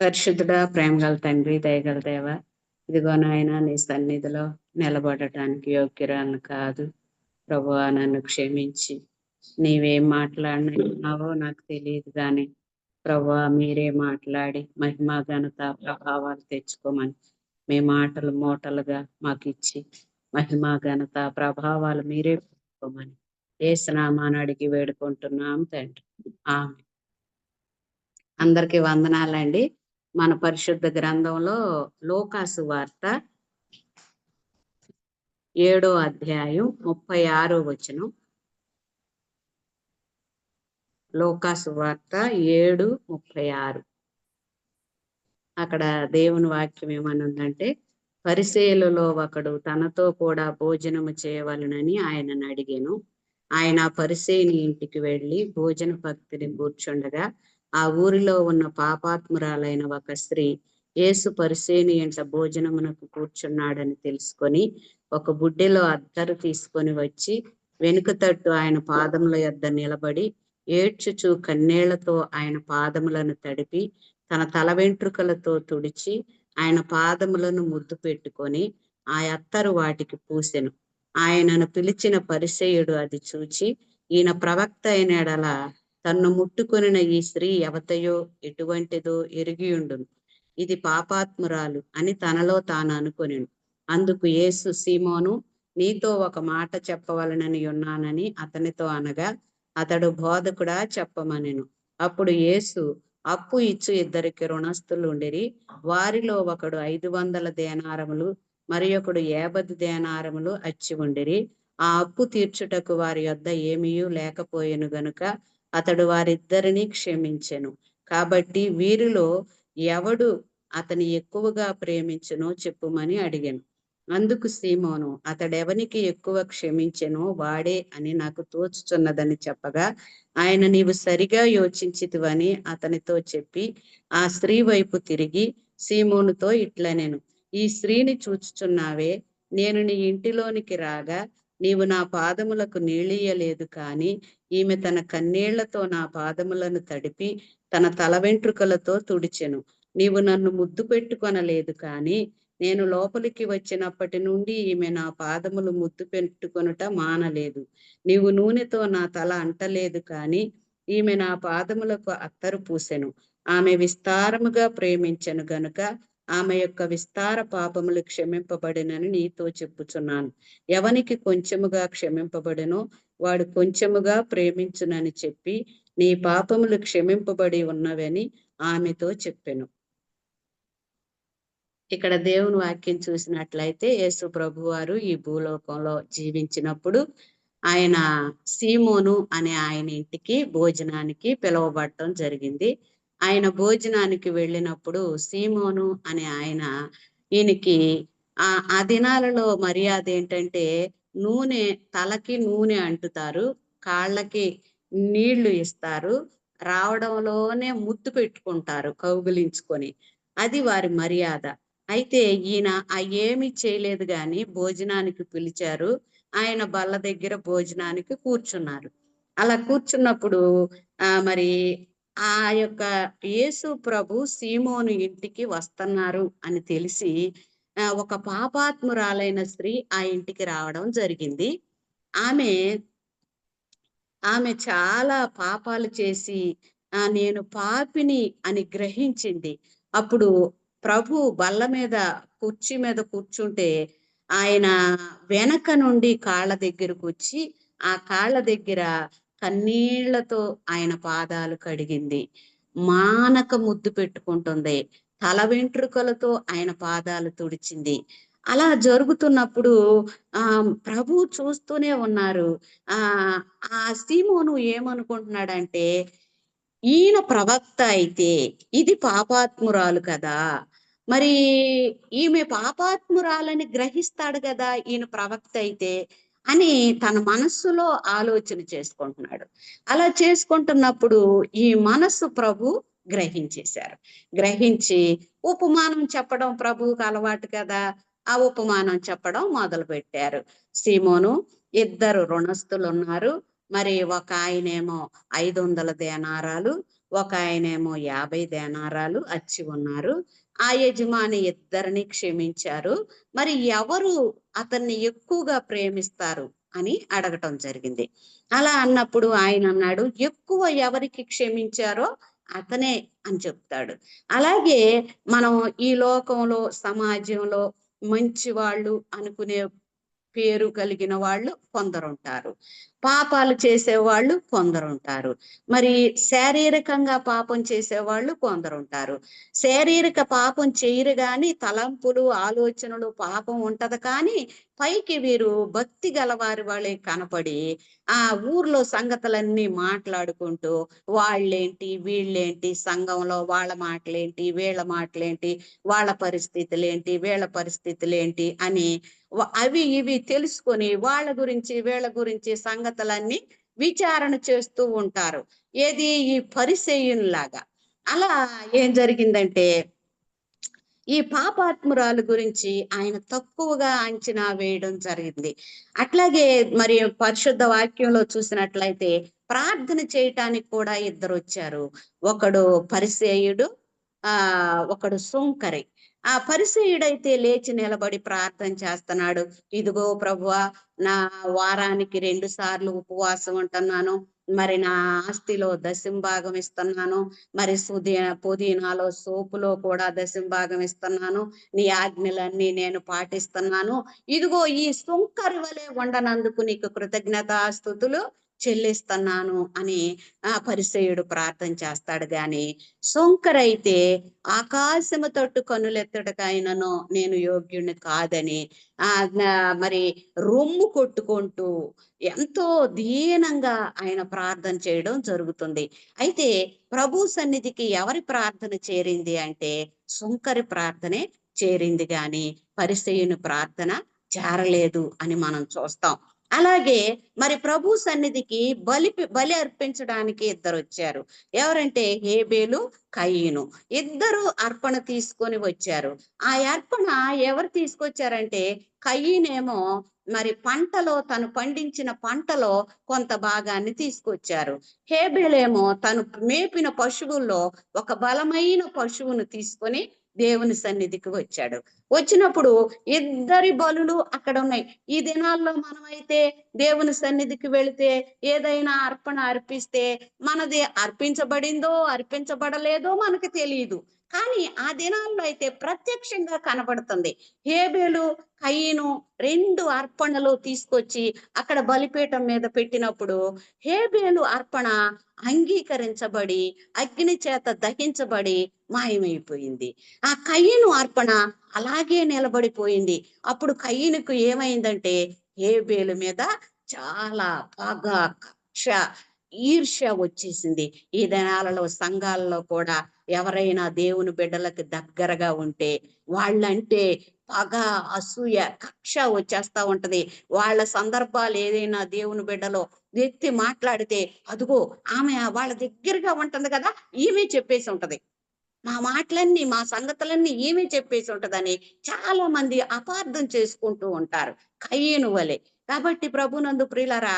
పరిశుద్ధుడా, ప్రేమగల తండ్రి, దయగల దేవ, ఇదిగో నాయన నీ సన్నిధిలో నిలబడటానికి యోగ్యురాలను కాదు. ప్రభువా, నన్ను క్షమించి నీవేం మాట్లాడినావో నాకు తెలియదు కానీ ప్రభువా, మీరే మాట్లాడి మహిమా ఘనత ప్రభావాలు తెచ్చుకోమని మీ మాటలు మూటలుగా మాకు ఇచ్చి మహిమా ఘనత ప్రభావాలు మీరే పెట్టుకోమని ఏసునామాన్ని అడిగి వేడుకుంటున్నాం తండ్రి. ఆమె అందరికీ వందనాలండి. మన పరిశుద్ధ గ్రంథంలో లూకాసు వార్త 7వ అధ్యాయం 36వ వచనం. లూకాసు వార్త 7:36. అక్కడ దేవుని వాక్యం ఏమనుందంటే, పరిసయ్యులలో ఒకడు తనతో కూడా భోజనము చేయవలెనని ఆయనను అడిగాను. ఆయన పరిసయ్యుని ఇంటికి వెళ్ళి భోజన పంక్తిని కూర్చుండగా ఆ ఊరిలో ఉన్న పాపాత్మురాలైన ఒక స్త్రీ యేసు పరిసయ్యుని ఇంట భోజనమునకు కూర్చున్నాడని తెలుసుకొని ఒక బుడ్డెలో అత్తరు తీసుకొని వచ్చి వెనుక తట్టు ఆయన పాదముల యొద్ద నిలబడి ఏడ్చుచు కన్నీళ్లతో ఆయన పాదములను తడిపి తన తల వెంట్రుకలతో తుడిచి ఆయన పాదములను ముద్దు పెట్టుకొని ఆ అత్తరు వాటికి పూసెను. ఆయనను పిలిచిన పరిసయ్యుడు అది చూచి, ఈయన ప్రవక్త అయిన ఎడల తన్ను ముట్టుకొనిన ఈ స్త్రీ ఎవతయో ఎటువంటిదో ఎరిగియుండును, ఇది పాపాత్మురాలు అని తనలో తాను అనుకొనెను. అందుకు యేసు, సీమోను, నీతో ఒక మాట చెప్పవలనని ఉన్నానని అతనితో అనగా అతడు, బోధకుడా, చెప్పమనెను. అప్పుడు యేసు, అప్పు ఇచ్చు 2 రుణస్థులు ఉండిరి. వారిలో ఒకడు 500 దేనారములు మరి ఒకడు 50 దేనారములు అచ్చి ఉండిరి. ఆ అప్పు తీర్చుటకు వారి యొద్ద ఏమీయూ లేకపోయెను గనుక అతడు వారిద్దరిని క్షమించెను. కాబట్టి వీరిలో ఎవడు అతని ఎక్కువగా ప్రేమించునో చెప్పుమని అడిగాను. అందుకు సీమోను, అతడెవనికి ఎక్కువ క్షమించెనో వాడే అని నాకు తోచుచున్నదని చెప్పగా ఆయన, నీవు సరిగా యోచించితివని అతనితో చెప్పి ఆ స్త్రీ వైపు తిరిగి సీమోనుతో ఇట్లనెను, ఈ స్త్రీని చూచుచున్నావే, నేను నీ ఇంటిలోనికి రాగా నీవు నా పాదములకు నీళ్ళియ్యలేదు, కానీ ఈమె తన కన్నీళ్లతో నా పాదములను తడిపి తన తల వెంట్రుకలతో తుడిచెను. నీవు నన్ను ముద్దు పెట్టుకొనలేదు, కానీ నేను లోపలికి వచ్చినప్పటి నుండి ఈమె నా పాదములు ముద్దు పెట్టుకొనుట మానలేదు. నీవు నూనెతో నా తల అంటలేదు, కానీ ఈమె నా పాదములకు అత్తరు పూసెను. ఆమె విస్తారముగా ప్రేమించెను గనుక ఆమె యొక్క విస్తార పాపములు క్షమింపబడినని నీతో చెప్పుచున్నాను. ఎవనికి కొంచెముగా క్షమింపబడినో వాడు కొంచెముగా ప్రేమించునని చెప్పి, నీ పాపములు క్షమింపబడి ఉన్నవని ఆమెతో చెప్పెను. ఇక్కడ దేవుని వాక్యం చూసినట్లయితే యేసు ప్రభు వారు ఈ భూలోకంలో జీవించినప్పుడు ఆయన సీమోను అనే ఆయన ఇంటికి భోజనానికి పిలువబడటం జరిగింది. ఆయన భోజనానికి వెళ్ళినప్పుడు సీమోను అనే ఆయన ఈయనకి ఆ దినాలలో మర్యాద ఏంటంటే నూనె, తలకి నూనె అంటుతారు, కాళ్ళకి నీళ్లు ఇస్తారు, రావడంలోనే ముద్దు పెట్టుకుంటారు కౌగిలించుకొని. అది వారి మర్యాద. అయితే ఈయన ఏమీ చేయలేదు గాని భోజనానికి పిలిచారు. ఆయన బల్ల దగ్గర భోజనానికి కూర్చున్నారు. అలా కూర్చున్నప్పుడు మరి ఆ యొక్క యేసు ప్రభు సీమోను ఇంటికి వస్తున్నారు అని తెలిసి ఒక పాపాత్మురాలైన స్త్రీ ఆ ఇంటికి రావడం జరిగింది. ఆమె ఆమె చాలా పాపాలు చేసి నేను పాపిని అని గ్రహించింది. అప్పుడు ప్రభు బల్ల మీద కుర్చీ మీద కూర్చుంటే ఆయన వెనక నుండి కాళ్ళ దగ్గరకు వచ్చి ఆ కాళ్ళ దగ్గర కన్నీళ్లతో ఆయన పాదాలు కడిగింది. మానక ముద్దు పెట్టుకుంటుంది. తల వెంట్రుకలతో ఆయన పాదాలు తుడిచింది. అలా జరుగుతున్నప్పుడు ప్రభు చూస్తూనే ఉన్నారు. ఆ సీమోను ఏమనుకుంటున్నాడంటే, ఈయన ప్రవక్త అయితే ఇది పాపాత్మురాలు కదా, మరి ఈమె పాపాత్మురాలని గ్రహిస్తాడు కదా ఈయన ప్రవక్త అయితే అని తన మనస్సులో ఆలోచన చేసుకుంటున్నాడు. అలా చేసుకుంటున్నప్పుడు ఈ మనస్సు ప్రభు గ్రహించేశారు. గ్రహించి ఉపమానం చెప్పడం ప్రభువుకు అలవాటు కదా, ఆ ఉపమానం చెప్పడం మొదలు పెట్టారు. సీమోను, 2 రుణస్థులు ఉన్నారు. మరి ఒక ఆయనేమో 500 దేనారాలు, ఒక ఆయనేమో 50 దేనారాలు అచ్చి ఉన్నారు. ఆ యజమాని ఇద్దరిని క్షమించారు. మరి ఎవరు అతన్ని ఎక్కువగా ప్రేమిస్తారు అని అడగటం జరిగింది. అలా అన్నప్పుడు ఆయన అన్నాడు, ఎక్కువ ఎవరికి క్షమించారో అతనే అని చెప్తాడు. అలాగే మనం ఈ లోకంలో, సమాజంలో మంచి వాళ్ళు అనుకునే పేరు కలిగిన వాళ్ళు కొందరుంటారు. పాపాలు చేసేవాళ్ళు కొందరుంటారు. మరి శారీరకంగా పాపం చేసేవాళ్ళు కొందరుంటారు. శారీరక పాపం చెయ్యరు గాని తలంపులు, ఆలోచనలు పాపం ఉంటది కానీ పైకి వీరు భక్తి గలవారి వాళ్ళే కనపడి ఆ ఊర్లో సంగతులన్నీ మాట్లాడుకుంటూ వాళ్ళేంటి, వీళ్ళేంటి, సంఘంలో వాళ్ళ మాటలేంటి, వీళ్ళ మాటలేంటి, వాళ్ళ పరిస్థితులేంటి, వీళ్ళ పరిస్థితులేంటి అని అవి ఇవి తెలుసుకొని వాళ్ళ గురించి వీళ్ళ గురించి సంగతులన్నీ విచారణ చేస్తూ ఉంటారు. ఏది ఈ పరిసయ్యుల్లాగా. అలా ఏం జరిగిందంటే ఈ పాపాత్మురాలు గురించి ఆయన తక్కువగా అంచనా వేయడం జరిగింది. అట్లాగే మరి పరిశుద్ధ వాక్యంలో చూసినట్లయితే ప్రార్థన చేయటానికి కూడా ఇద్దరు వచ్చారు. ఒకడు పరిసయ్యుడు, ఒకడు సుంకరి. ఆ పరిసయ్యుడైతే లేచి నిలబడి ప్రార్థన చేస్తున్నాడు. ఇదిగో ప్రభువా, నా వారానికి 2 సార్లు ఉపవాసం ఉంటున్నాను. మరి నా ఆస్తిలో దశంభాగం ఇస్తున్నాను. మరి పుదీనాలో సోపులో కూడా దశంభాగం ఇస్తున్నాను. నీ ఆజ్ఞలన్నీ నేను పాటిస్తున్నాను. ఇదిగో ఈ సుంకరి వలె ఉండనందుకు నీకు కృతజ్ఞతాస్తుతులు చెల్లిస్తున్నాను అని ఆ పరిసయ్యుడు ప్రార్థన చేస్తాడు గాని సుంకరైతే ఆకాశము తట్టు కన్నులెత్తటకైనను నేను యోగ్యుని కాదని మరి రొమ్ము కొట్టుకుంటూ ఎంతో దీనంగా ఆయన ప్రార్థన చేయడం జరుగుతుంది. అయితే ప్రభు సన్నిధికి ఎవరి ప్రార్థన చేరింది అంటే సుంకరి ప్రార్థనే చేరింది గాని పరిసయ్యుని ప్రార్థన చేరలేదు అని మనం చూస్తాం. అలాగే మరి ప్రభు సన్నిధికి బలి అర్పించడానికి ఇద్దరు వచ్చారు. ఎవరంటే హేబేలు, కయీను. ఇద్దరు అర్పణ తీసుకొని వచ్చారు. ఆ అర్పణ ఎవరు తీసుకొచ్చారంటే కయీనేమో మరి పంటలో తను పండించిన పంటలో కొంత భాగాన్ని తీసుకొచ్చారు. హేబేలేమో తను మేపిన పశువుల్లో ఒక బలమైన పశువును తీసుకొని దేవుని సన్నిధికి వచ్చాడు. వచ్చినప్పుడు ఇద్దరి బలులు అక్కడ ఉన్నాయి. ఈ దినాల్లో మనమైతే దేవుని సన్నిధికి వెళితే ఏదైనా అర్పణ అర్పిస్తే మనది అర్పించబడిందో అర్పించబడలేదో మనకు తెలియదు. కానీ ఆ దినాల్లో అయితే ప్రత్యక్షంగా కనబడుతుంది. హేబేలు, కయీను 2 అర్పణలు తీసుకొచ్చి అక్కడ బలిపీఠం మీద పెట్టినప్పుడు హేబేలు అర్పణ అంగీకరించబడి అగ్ని చేత దహించబడి మాయమైపోయింది. ఆ కయీను అర్పణ అలాగే నిలబడిపోయింది. అప్పుడు కయీనుకు ఏమైందంటే హేబేలు మీద చాలా పగ, కక్ష, ఈర్ష్య వచ్చేసింది. ఈ దినాలలో సంఘాలలో కూడా ఎవరైనా దేవుని బిడ్డలకు దగ్గరగా ఉంటే వాళ్ళంటే పగ, అసూయ, కక్ష వచ్చేస్తా ఉంటది. వాళ్ళ సందర్భాలు ఏదైనా దేవుని బిడ్డలో వ్యక్తి మాట్లాడితే అదుగో ఆమె వాళ్ళ దగ్గరగా ఉంటుంది కదా, ఈమె చెప్పేసి ఉంటది. మా మాటలన్నీ మా సంగతులన్నీ ఈమె చెప్పేసి ఉంటదని చాలా మంది అపార్థం చేసుకుంటూ ఉంటారు కయీను వలె. కాబట్టి ప్రభునందు ప్రియులరా,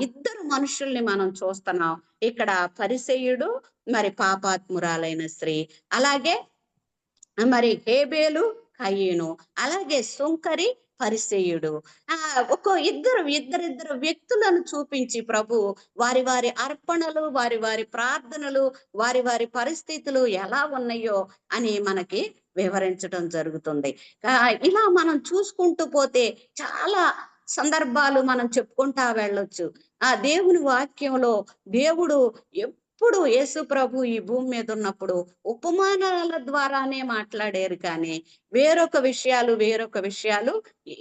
ఇద్దరు మనుషుల్ని మనం చూస్తున్నాం ఇక్కడ. పరిసయ్యుడు, మరి పాపాత్మురాలైన స్త్రీ. అలాగే మరి హేబేలు, కయీను. అలాగే సుంకరి, పరిసయ్యుడు. ఇద్దరిద్దరు వ్యక్తులను చూపించి ప్రభు వారి వారి అర్పణలు, వారి వారి ప్రార్థనలు, వారి వారి పరిస్థితులు ఎలా ఉన్నాయో అని మనకి వివరించడం జరుగుతుంది. ఇలా మనం చూసుకుంటూ పోతే చాలా సందర్భాలు మనం చెప్పుకుంటా వెళ్ళొచ్చు. ఆ దేవుని వాక్యంలో దేవుడు ఎప్పుడు యేసు ప్రభు ఈ భూమి మీద ఉన్నప్పుడు ఉపమానాల ద్వారానే మాట్లాడారు కానీ వేరొక విషయాలు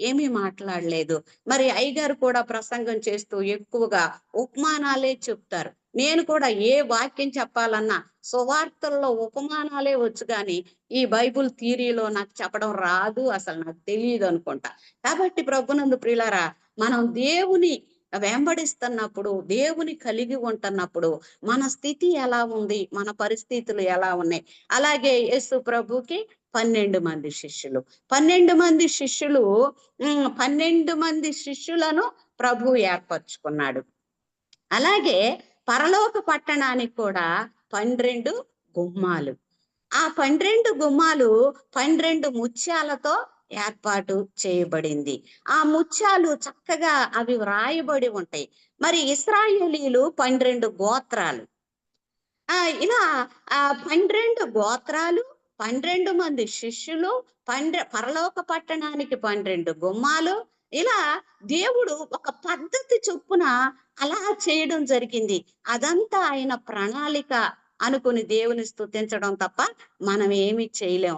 ఏమీ మాట్లాడలేదు. మరి అయ్యగారు కూడా ప్రసంగం చేస్తూ ఎక్కువగా ఉపమానాలే చెప్తారు. నేను కూడా ఏ వాక్యం చెప్పాలన్నా సువార్తల్లో ఉపమానాలే వచ్చు కానీ ఈ బైబుల్ థియరీలో నాకు చెప్పడం రాదు, అసలు నాకు తెలియదు అనుకుంటా. కాబట్టి ప్రభునందు ప్రియులారా, మనం దేవుని వెంబడిస్తున్నప్పుడు, దేవుని కలిగి ఉంటున్నప్పుడు మన స్థితి ఎలా ఉంది, మన పరిస్థితులు ఎలా ఉన్నాయి. అలాగే యేసు ప్రభుకి 12 మంది శిష్యులు. 12 మంది శిష్యులు 12 మంది శిష్యులను ప్రభు ఏర్పరచుకున్నాడు. అలాగే పరలోక పట్టణానికి కూడా 12 గుమ్మాలు. ఆ 12 గుమ్మాలు 12 ముత్యాలతో ఏర్పాటు చేయబడింది. ఆ ముత్యాలు చక్కగా అవి వ్రాయబడి ఉంటాయి. మరి ఇశ్రాయేలీయులు 12 గోత్రాలు. ఇలా 12 గోత్రాలు, 12 మంది శిష్యులు, పరలోక పట్టణానికి 12 గుమ్మాలు. ఇలా దేవుడు ఒక పద్ధతి చొప్పున అలా చేయడం జరిగింది. అదంతా ఆయన ప్రణాళిక అనుకుని దేవుని స్తుతించడం తప్ప మనం ఏమి చేయలేం.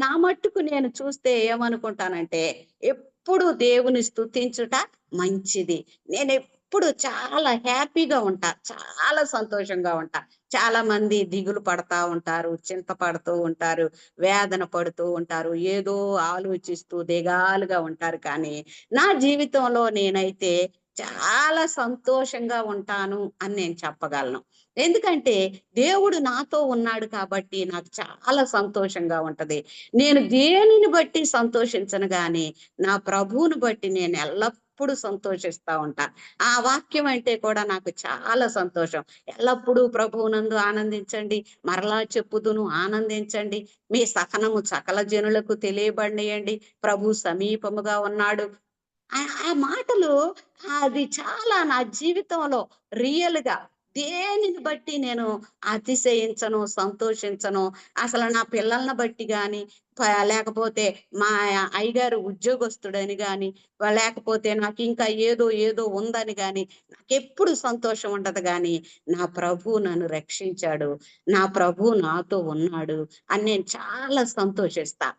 నా మట్టుకు నేను చూస్తే ఏమనుకుంటానంటే, ఎప్పుడు దేవుని స్తుతించుట మంచిది. నేనెప్పుడు చాలా హ్యాపీగా ఉంటా. చాలా సంతోషంగా ఉంటా. చాలా మంది దిగులు పడతా ఉంటారు, చింతపడుతూ ఉంటారు, వేదన పడుతూ ఉంటారు, ఏదో ఆలోచిస్తూ దిగాలుగా ఉంటారు. కానీ నా జీవితంలో నేనైతే చాలా సంతోషంగా ఉంటాను అని నేను చెప్పగలను. ఎందుకంటే దేవుడు నాతో ఉన్నాడు కాబట్టి నాకు చాలా సంతోషంగా ఉంటది. నేను దేనిని బట్టి సంతోషించను గాని నా ప్రభువుని బట్టి నేను ఎల్లప్పుడూ సంతోషిస్తా ఉంటా. ఆ వాక్యం అంటే కూడా నాకు చాలా సంతోషం. ఎల్లప్పుడూ ప్రభువునందు ఆనందించండి. మరలా చెప్పుదును ఆనందించండి. మీ సహనము సకల జనులకు తెలియబడనియండి. ప్రభు సమీపముగా ఉన్నాడు. ఆ మాటలు అది చాలా నా జీవితంలో రియల్‌గా దేనిని బట్టి నేను అతిశయించను, సంతోషించను. అసలు నా పిల్లల్ని బట్టి గాని, లేకపోతే మా అయ్యగారు ఉద్యోగస్తుడని గాని, లేకపోతే నాకింకా ఏదో ఏదో ఉందని గాని, నాకెప్పుడు సంతోషం ఉండదు గానీ, నా ప్రభువు నన్ను రక్షించాడు. నా ప్రభువు నాతో ఉన్నాడు అని నేను చాలా సంతోషిస్తా.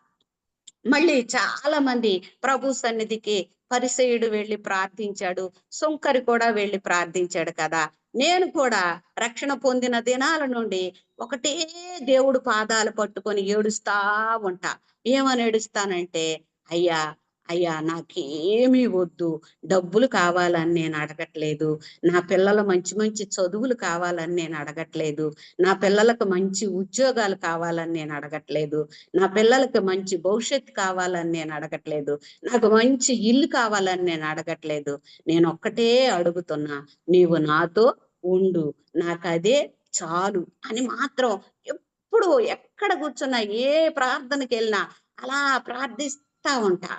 మళ్ళీ చాలా మంది ప్రభు సన్నిధికి పరిసయ్యుడు వెళ్లి ప్రార్థించాడు. సుంకరి కూడా వెళ్లి ప్రార్థించాడు కదా! నేను కూడా రక్షణ పొందిన దినాల నుండి ఒకటే దేవుడు పాదాలు పట్టుకొని ఏడుస్తా ఉంటా. ఏమని ఏడుస్తానంటే, అయ్యా! అయ్యా! నాకేమీ వద్దు. డబ్బులు కావాలని నేను అడగట్లేదు. నా పిల్లలు మంచి మంచి చదువులు కావాలని నేను అడగట్లేదు. నా పిల్లలకు మంచి ఉద్యోగాలు కావాలని నేను అడగట్లేదు. నా పిల్లలకి మంచి భవిష్యత్తు కావాలని నేను అడగట్లేదు. నాకు మంచి ఇల్లు కావాలని నేను అడగట్లేదు. నేనొక్కటే అడుగుతున్నా. నీవు నాతో ఉండు. నాకదే చాలు అని మాత్రం ఎప్పుడు ఎక్కడ కూర్చున్నా, ఏ ప్రార్థనకెళ్ళినా అలా ప్రార్థిస్తా ఉంటా.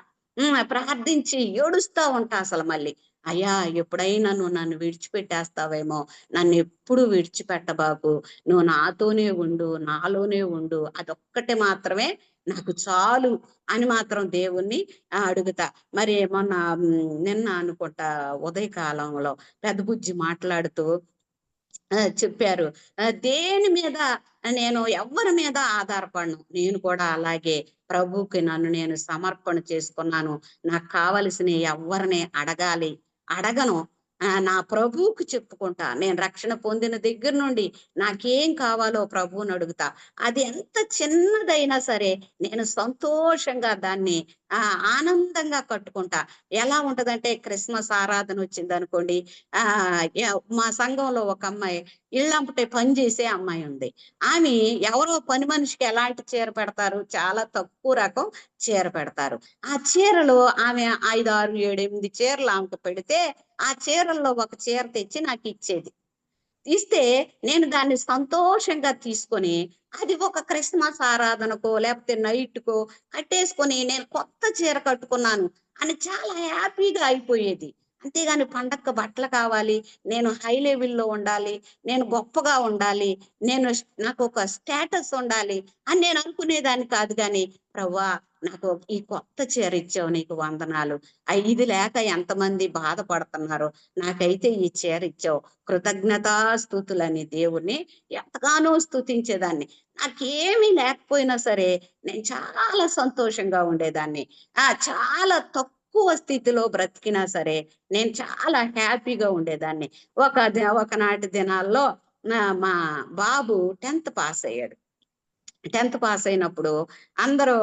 ప్రార్థించి ఏడుస్తా ఉంటా అసలు మళ్ళీ. అయ్యా! ఎప్పుడైనా నువ్వు నన్ను విడిచిపెట్టేస్తావేమో, నన్నెప్పుడు విడిచిపెట్టబాకు. నువ్వు నాతోనే ఉండు, నాలోనే ఉండు. అదొక్కటి మాత్రమే నాకు చాలు అని మాత్రం దేవుణ్ణి అడుగుతా. మరి మొన్న నిన్న అనుకుంటా ఉదయకాలంలో పెద్ద బుజ్జి మాట్లాడుతూ చెప్పారు. దేని మీద నేను ఎవ్వరి మీద ఆధారపడను. నేను కూడా అలాగే ప్రభువుకి నన్ను నేను సమర్పణ చేసుకున్నాను. నాకు కావలసినయి ఎవ్వరిని అడగను. నా ప్రభువుకి చెప్పుకుంటా. నేను రక్షణ పొందిన దగ్గర నుండి నాకేం కావాలో ప్రభువుని అడుగుతా. అది ఎంత చిన్నదైనా సరే నేను సంతోషంగా దాన్ని ఆనందంగా కట్టుకుంటా. ఎలా ఉంటదంటే క్రిస్మస్ ఆరాధన వచ్చిందనుకోండి, మా సంఘంలో ఒక అమ్మాయి ఇళ్ళంపటే పని చేసే అమ్మాయి ఉంది. ఆమె ఎవరో పని మనిషికి ఎలాంటి చీర పెడతారు? చాలా తక్కువ రకం చీర పెడతారు. ఆ చీరలు ఆమె 5, 6, 7, 8 చీరలు ఆమెకు పెడితే, ఆ చీరల్లో ఒక చీర తెచ్చి నాకిచ్చేది. ఇస్తే నేను దాన్ని సంతోషంగా తీసుకొని, అది ఒక క్రిస్మస్ ఆరాధనకో, లేకపోతే నైట్‌కో కట్టేసుకొని నేను కొత్త చీర కట్టుకున్నాను అని చాలా హ్యాపీగా అయిపోయేది. అంతేగాని పండక్కి బట్టలు కావాలి, నేను హై లెవెల్‌లో ఉండాలి, నేను గొప్పగా ఉండాలి, నాకొక స్టేటస్ ఉండాలి అని నేను అనుకునేదాన్ని కాదు గానీ, ప్రభువా! నాకు ఈ కొత్త చీర ఇచ్చావు నీకు వందనాలు. ఇది లేక ఎంతమంది బాధపడుతున్నారో, నాకైతే ఈ చీర ఇచ్చావు. కృతజ్ఞతాస్తుతులని దేవుణ్ణి ఎంతగానో స్తుతించేదాన్ని. నాకేమీ లేకపోయినా సరే నేను చాలా సంతోషంగా ఉండేదాన్ని. చాలా తక్కువ స్థితిలో బ్రతికినా సరే నేను చాలా హ్యాపీగా ఉండేదాన్ని. ఒకనాటి దినాల్లో మా బాబు 10థ్ పాస్ అయ్యాడు. 10థ్ పాస్ అయినప్పుడు అందరూ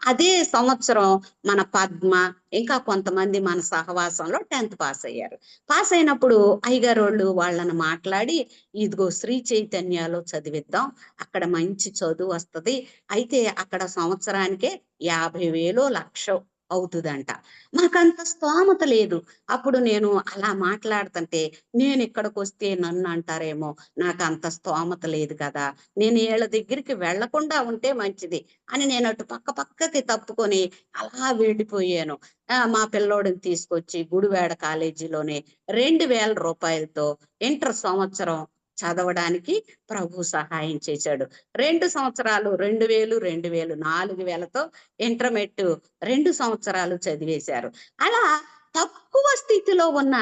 అదే సంవత్సరం మన పద్మ, ఇంకా కొంతమంది మన సహవాసంలో 10థ్ పాస్ అయ్యారు. పాస్ అయినప్పుడు అయ్యగారోళ్ళు వాళ్ళని మాట్లాడి, ఇదిగో శ్రీ చైతన్యలో చదివిద్దాం. అక్కడ మంచి చదువు వస్తది. అయితే అక్కడ సంవత్సరానికే 50,000 లక్షో అవుతుందంట. మాకంత స్తోమత లేదు. అప్పుడు నేను అలా మాట్లాడుతుంటే, నేను ఇక్కడికొస్తే నన్ను అంటారేమో, నాకంత స్తోమత లేదు కదా! నేను ఈళ్ళ దగ్గరికి వెళ్ళకుండా ఉంటే మంచిది అని నేను అటు పక్కకి తప్పుకొని అలా వెళ్ళిపోయాను. మా పిల్లోడిని తీసుకొచ్చి గుడివాడ కాలేజీలోనే రూ. 2000 ఇంటర్ సంవత్సరం చదవడానికి ప్రభు సహాయం చేశాడు. 2 సంవత్సరాలు 2000, 2000 4000తో ఇంటర్మీడియేట్ 2 సంవత్సరాలు చదివేశారు. అలా తక్కువ స్థితిలో ఉన్న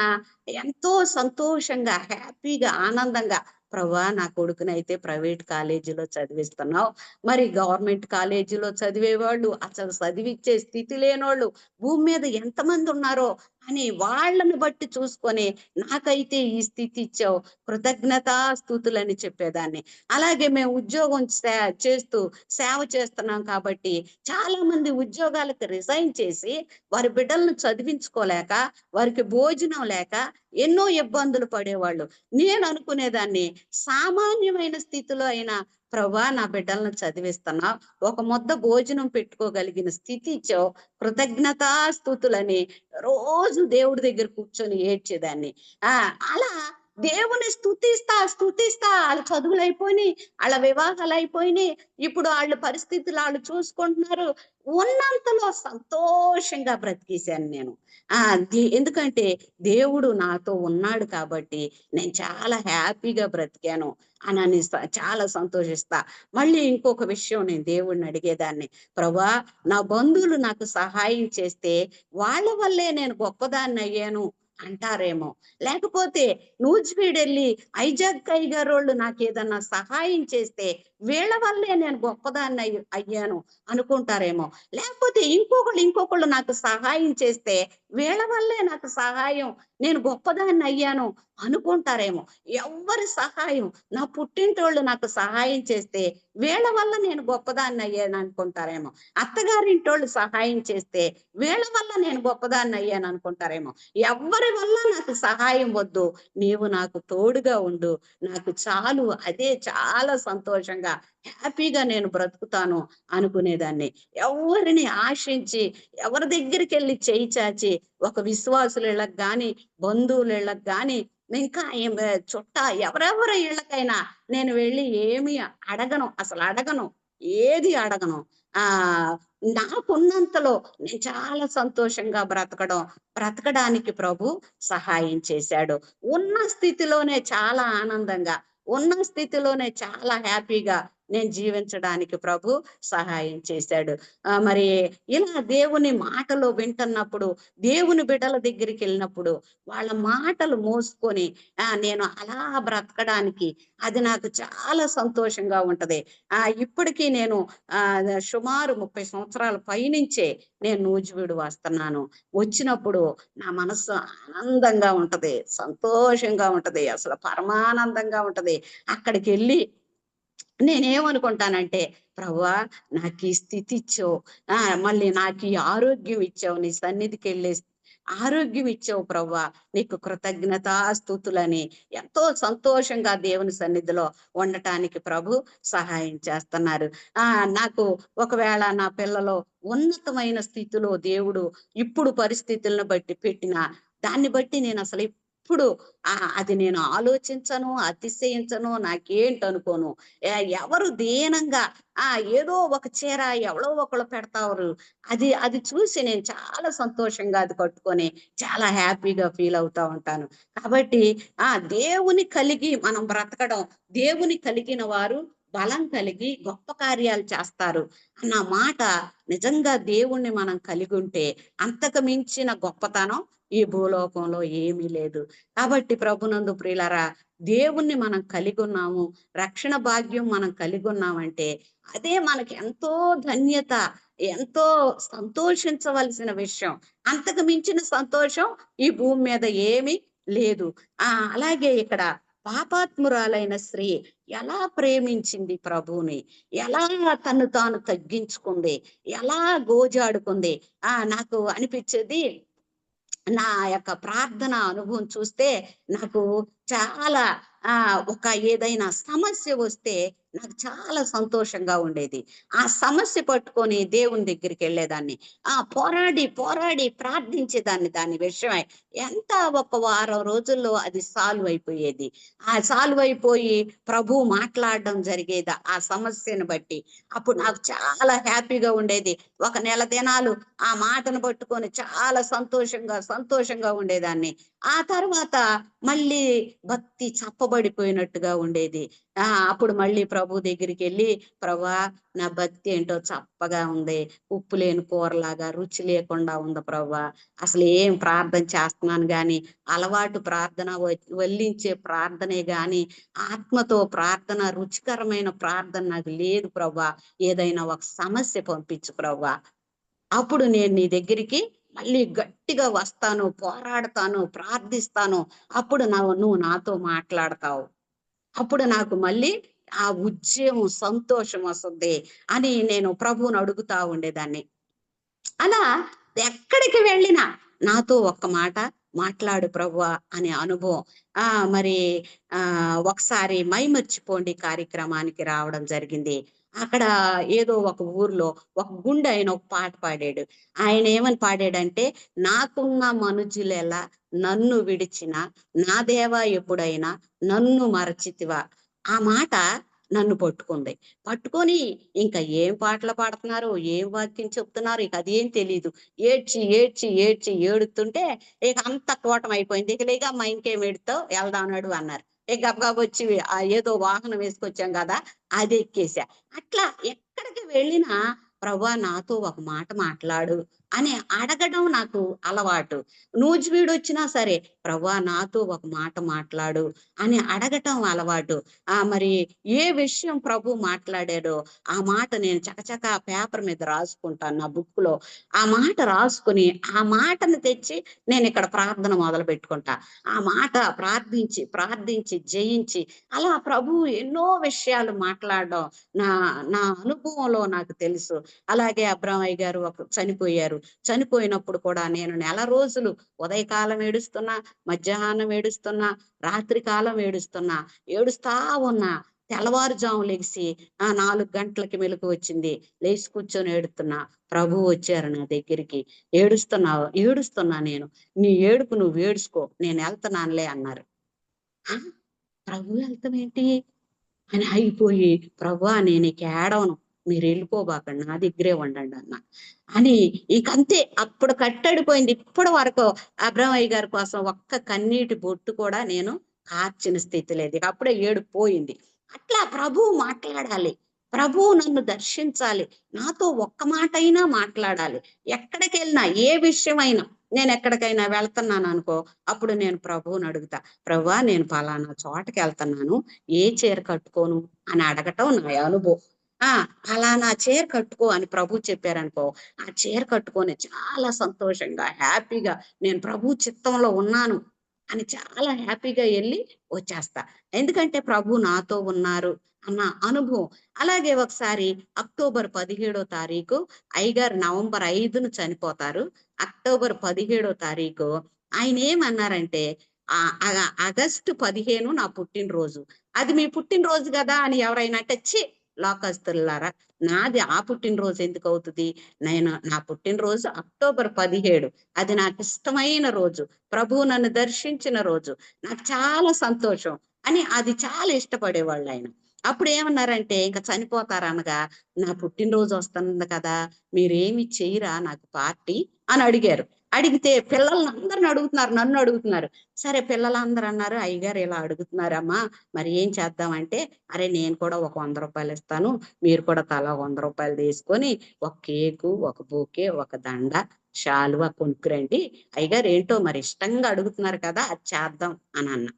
ఎంతో సంతోషంగా, హ్యాపీగా, ఆనందంగా ప్రభువా నా కొడుకునైతే ప్రైవేట్ కాలేజీలో చదివిస్తున్నావు. మరి గవర్నమెంట్ కాలేజీలో చదివేవాళ్ళు, అసలు చదివిచ్చే స్థితి లేనోళ్ళు భూమి మీద ఎంతమంది ఉన్నారో అని వాళ్ళని బట్టి చూసుకొని నాకైతే ఈ స్థితి ఇచ్చావు. కృతజ్ఞతాస్తుతులని చెప్పేదాన్ని. అలాగే మేము ఉద్యోగం చేస్తూ సేవ చేస్తున్నాం కాబట్టి చాలా మంది ఉద్యోగాలకు రిజైన్ చేసి వారి బిడ్డలను చదివించుకోలేక, వారికి భోజనం లేక ఎన్నో ఇబ్బందులు పడేవాళ్ళు. నేను అనుకునేదాన్ని సామాన్యమైన స్థితిలో అయినా ప్రభా నా బిడ్డలను చదివిస్తున్నావు. ఒక ముద్ద భోజనం పెట్టుకోగలిగిన స్థితి ఇచ్చావు. కృతజ్ఞతాస్తుతులని రోజు దేవుడి దగ్గర కూర్చొని ఏడ్చేదాన్ని. అలా దేవుని స్తుతిస్తా ఆళ్ళ చదువులయిపోయినియి, ఆళ్ళ వివాహాలయిపోయినియి. ఇప్పుడు ఆళ్ళ పరిస్థితులు ఆళ్ళు చూసుకుంటున్నారు. ఉన్నంతలో సంతోషంగా బ్రతికేశాను నేను. ఆ! ఎందుకంటే దేవుడు నాతో ఉన్నాడు కాబట్టి నేను చాలా హ్యాపీగా బ్రతికాను అనని చాలా సంతోషిస్తా. మళ్ళీ ఇంకొక విషయం నేను దేవుడిని అడిగేదాన్ని. ప్రభా నా బంధువులు నాకు సహాయం చేస్తే వాళ్ళ వల్లే నేను గొప్పదాన్నయ్యాను అంటారేమో. లేకపోతే నూజివీడెళ్ళి ఐజాక్ అయ్యగారోళ్ళు నాకేదన్నా సహాయం చేస్తే వీళ్ళ వల్లే నేను గొప్పదాన్ని అయ్యాను అనుకుంటారేమో. లేకపోతే ఇంకొకళ్ళు నాకు సహాయం చేస్తే వీళ్ళ వల్లే నాకు సహాయం నేను గొప్పదాన్ని అయ్యాను అనుకుంటారేమో. ఎవ్వరి సహాయం నా పుట్టింటోళ్ళు నాకు సహాయం చేస్తే వీళ్ళ వల్ల నేను గొప్పదాన్ని అయ్యాను అనుకుంటారేమో. అత్తగారింటోళ్ళు సహాయం చేస్తే వీళ్ళ వల్ల నేను గొప్పదాన్ని అయ్యాను అనుకుంటారేమో. ఎవ్వరి వల్ల నాకు సహాయం వద్దు, నీవు నాకు తోడుగా ఉండు, నాకు చాలు, అదే చాలా సంతోషంగా హ్యాపీగా నేను బ్రతుకుతాను అనుకునేదాన్ని. ఎవ్వరిని ఆశించి ఎవరి దగ్గరికెళ్ళి చేయి చాచి ఒక విశ్వాసుల ఇళ్ళకి గాని, బంధువుల ఇళ్ళకి గాని, ఇంకా ఎవరెవరి ఇళ్ళకైనా నేను వెళ్ళి ఏమీ అడగను. అసలు అడగను. ఏది అడగను. ఆహ్, నాకున్నంతలో నేను చాలా సంతోషంగా బ్రతకడానికి ప్రభు సహాయం చేశాడు. ఉన్న స్థితిలోనే చాలా ఆనందంగా, ఉన్న స్థితిలోనే చాలా హ్యాపీగా నేను జీవించడానికి ప్రభు సహాయం చేశాడు. మరి ఇలా దేవుని మాటలు వింటున్నప్పుడు, దేవుని బిడ్డల దగ్గరికెళ్ళినప్పుడు, వాళ్ళ మాటలు మోసుకొని నేను అలా బ్రతకడానికి అది నాకు చాలా సంతోషంగా ఉంటది. ఇప్పటికి నేను సుమారు 30 సంవత్సరాల పైనుంచే నేను నూజివీడు వస్తున్నాను. వచ్చినప్పుడు నా మనస్సు ఆనందంగా ఉంటది. సంతోషంగా ఉంటది. అసలు పరమానందంగా ఉంటది. అక్కడికెళ్ళి నేనేమనుకుంటానంటే, ప్రభువా నాకీ స్థితి ఇచ్చావు. మళ్ళీ నాకీ ఆరోగ్యం ఇచ్చావు. నీ సన్నిధికెళ్ళే ఆరోగ్యం ఇచ్చావు ప్రభువా. నీకు కృతజ్ఞతాస్తుతులని ఎంతో సంతోషంగా దేవుని సన్నిధిలో ఉండటానికి ప్రభు సహాయం చేస్తున్నారు. నాకు ఒకవేళ నా పిల్లలు ఉన్నతమైన స్థితిలో దేవుడు ఇప్పుడు పరిస్థితులను బట్టి దాన్ని బట్టి నేనసలు ఎప్పుడు అది నేను ఆలోచించను, అతిశయించను, నాకేంటనుకోను. ఎవరు దీనంగా ఏదో ఒక చీర ఎవరో ఒకళ్ళు పెడతారు. అది చూసి నేను చాలా సంతోషంగా అది కట్టుకొని చాలా హ్యాపీగా ఫీల్ అవుతా ఉంటాను. కాబట్టి దేవుని కలిగి మనం బ్రతకడం, దేవుని కలిగిన వారు బలం కలిగి గొప్ప కార్యాలు చేస్తారు అన్న మాట నిజంగా దేవుణ్ణి మనం కలిగి ఉంటే అంతకు మించిన గొప్పతనం ఈ భూలోకంలో ఏమీ లేదు. కాబట్టి ప్రభునందు ప్రియులారా, దేవుణ్ణి మనం కలిగి ఉన్నాము, రక్షణ భాగ్యం మనం కలిగి ఉన్నామంటే అదే మనకి ఎంతో ధన్యత, ఎంతో సంతోషించవలసిన విషయం. అంతకు మించిన సంతోషం ఈ భూమి మీద ఏమీ లేదు. అలాగే ఇక్కడ పాపాత్మురాలైన స్త్రీ ఎలా ప్రేమించింది ప్రభువుని, ఎలా తను తాను తగ్గించుకుంది, ఎలా గోజాడుకుంది. నాకు అనిపించేది, నా యొక్క ప్రార్థన అనుభవం చూస్తే నాకు చాలా ఒక ఏదైనా సమస్య వస్తే నాకు చాలా సంతోషంగా ఉండేది. ఆ సమస్య పట్టుకొని దేవుని దగ్గరికి వెళ్ళేదాన్ని. పోరాడి పోరాడి ప్రార్థించేదాన్ని దాని విషయమై. ఎంత ఒక వారం రోజుల్లో అది సాల్వ్ అయిపోయేది. ఆ సాల్వ్ అయిపోయి ప్రభువు మాట్లాడడం జరిగేది ఆ సమస్యను బట్టి. అప్పుడు నాకు చాలా హ్యాపీగా ఉండేది. ఒక నెల దినాలు ఆ మాటను పట్టుకొని చాలా సంతోషంగా ఉండేదాన్ని. ఆ తర్వాత మళ్ళీ భక్తి చప్పబడిపోయినట్టుగా ఉండేది. అప్పుడు మళ్ళీ ప్రభు దగ్గరికెళ్ళి, "ప్రభువా, నా భక్తి ఏంటో చప్పగా ఉంది. ఉప్పు లేని కూరలాగా, రుచి లేకుండా ఉంది ప్రభువా. అసలు ఏం ప్రార్థన చేస్తున్నాను గాని, అలవాటు ప్రార్థన వల్లించే ప్రార్థనే గాని, ఆత్మతో ప్రార్థన, రుచికరమైన ప్రార్థన నాకు లేదు ప్రభువా. ఏదైనా ఒక సమస్య పంపించు ప్రభువా. అప్పుడు నేను నీ దగ్గరికి మళ్ళీ గట్టిగా వస్తాను, పోరాడతాను, ప్రార్థిస్తాను. అప్పుడు నువ్వు నాతో మాట్లాడతావు. అప్పుడు నాకు మళ్ళీ ఆ ఉజ్జీవం, సంతోషం వస్తుంది" అని నేను ప్రభువుని అడుగుతా ఉండేదాన్ని. అలా ఎక్కడికి వెళ్ళినా నాతో ఒక్క మాట మాట్లాడు ప్రభువా అనే అనుభవం. మరి ఒకసారి మైమర్చిపోండి కార్యక్రమానికి రావడం జరిగింది. అక్కడ ఏదో ఒక ఊర్లో ఒక గుండాయన ఒక పాట పాడాడు. ఆయన ఏమని పాడాడంటే, "నాకున్న మనుజులెలా నన్ను విడిచిన, నా దేవా ఎప్పుడైనా నన్ను మరచితివా." ఆ మాట నన్ను పట్టుకుంది. పట్టుకొని ఇంకా ఏం పాటలు పాడుతున్నారో, ఏం వాక్యం చెప్తున్నారో ఇక అదేం తెలీదు. ఏడుతుంటే ఇక అంతా కూటమైపోయింది. "ఇక లెగమ్మా ఇంకేం ఏడుత్తావు ఎళ్దాం నడు" అన్నారు. ఇక గబగబా వచ్చి ఏదో వాహనం వేసుకొచ్చాం గదా! అది ఎక్కేసా. అట్లా ఎక్కడికి వెళ్ళినా "ప్రభువా, నాతో ఒక మాట మాట్లాడు" అని అడగడం నాకు అలవాటు. నూజివీడొచ్చినా సరే, "ప్రభువా, నాతో ఒక మాట మాట్లాడు" అని అడగటం అలవాటు. మరి ఏ విషయం ప్రభు మాట్లాడాడో ఆ మాట నేను చకచకా పేపర్ మీద రాసుకుంటాను నా బుక్‌లో. ఆ మాట రాసుకొని, ఆ మాటను తెచ్చి నేనిక్కడ ప్రార్థన మొదలుపెట్టుకుంటా. ఆ మాట ప్రార్థించి జయించి అలా ప్రభువు ఎన్నో విషయాలు మాట్లాడడం నా నా అనుభవంలో నాకు తెలుసు. అలాగే అబ్రామయ్య గారు చనిపోయారు. చనిపోయినప్పుడు కూడా నేను నెల రోజులు ఉదయకాలం ఏడుస్తున్నా, మధ్యాహ్నం ఏడుస్తున్నా, రాత్రి కాలం ఏడుస్తున్నా, ఏడుస్తా ఉన్నా. తెల్లవారుజాము లెగిసి 4 గంటలకి మెలుకువ వచ్చింది. లేచి కూర్చొని ఏడుతున్నా. ప్రభువు వచ్చారు నా దగ్గరికి. ఏడుస్తున్నా నేను. "నీ ఏడుపు నువ్వు ఏడుసుకో. నేనెళ్తున్నానులే" అన్నారు. ఆ! ప్రభువు ఎళ్తామేంటి? అని ఆగిపోయి, "ప్రభువా, నేనిక ఏడవను. మీరెళ్ళిపోబాకండి. నా దగ్గరే ఉండండన్నా." అని ఇకంతే అప్పుడు కట్టడిపోయింది. ఇప్పటి వరకు అబ్రామయ్య గారి కోసం ఒక్క కన్నీటి బొట్టు కూడా నేను కార్చిన స్థితి లేదు. ఇక అప్పుడే ఏడుపు పోయింది. అట్లా ప్రభువు మాట్లాడాలి. ప్రభువు నన్ను దర్శించాలి. నాతో ఒక్క మాటైనా మాట్లాడాలి. ఎక్కడికెళ్ళినా, ఏ విషయమైనా నేనెక్కడికైనా వెళ్తున్నాననుకో, అప్పుడు నేను ప్రభువుని అడుగుతా. "ప్రభువా, నేను పలానా చోటకెళ్తన్నాను. ఏ చీర కట్టుకోను" అని అడగటం నా అనుభవం. ఆ! "ఫలానా చీర కట్టుకో" అని ప్రభువు చెప్పారనుకో, ఆ చీర కట్టుకొని చాలా సంతోషంగా, హ్యాపీగా నేను ప్రభు చిత్తంలో ఉన్నాను అని చాలా హ్యాపీగా ఎళ్లి వచ్చేస్తా. ఎందుకంటే ప్రభు నాతో ఉన్నారు అన్న అనుభవం. అలాగే ఒకసారి అక్టోబర్ 17 తారీఖు అయ్యగారు నవంబర్ 5న చనిపోతారు. అక్టోబర్ 17 తారీఖు ఆయనేమన్నారంటే, ఆగస్టు 15 నా పుట్టినరోజు. "అది మీ పుట్టినరోజు గదా!" అని ఎవరైనా అంటే, "ఛీ! లోకస్తులారా, నాది ఆ పుట్టినరోజు ఎందుకవుతది? నా పుట్టినరోజు అక్టోబర్ 17. అది నాకిష్టమైన రోజు. ప్రభువు నన్ను దర్శించిన రోజు. నాకు చాలా సంతోషం" అని అది చాలా ఇష్టపడేవాళ్ళాయన. అప్పుడేమన్నారంటే, ఇంక చనిపోతారనగా, "నా పుట్టినరోజు వస్తుంది కదా! మీరేమి చెయ్యరా నాకు పార్టీ" అని అడిగారు. అడిగితే పిల్లలనందరిని అడుగుతున్నారు. నన్నడుగుతున్నారు. సరే పిల్లలందరూ అన్నారు, "అయ్యగారు ఇలా అడుగుతున్నారమ్మా, మరి ఏం చేద్దామంటే" "అరే! నేను కూడా ఒక రూ. 100 ఇస్తాను. మీరు కూడా తలా రూ. 100 తీసుకొని ఒక కేకు, ఒక బొకే, ఒక దండ, శాలువా కొనుక్కురండి. అయ్యగారు ఏంటో మరి ఇష్టంగా అడుగుతున్నారు కదా! అది చేద్దాం" అనన్నా.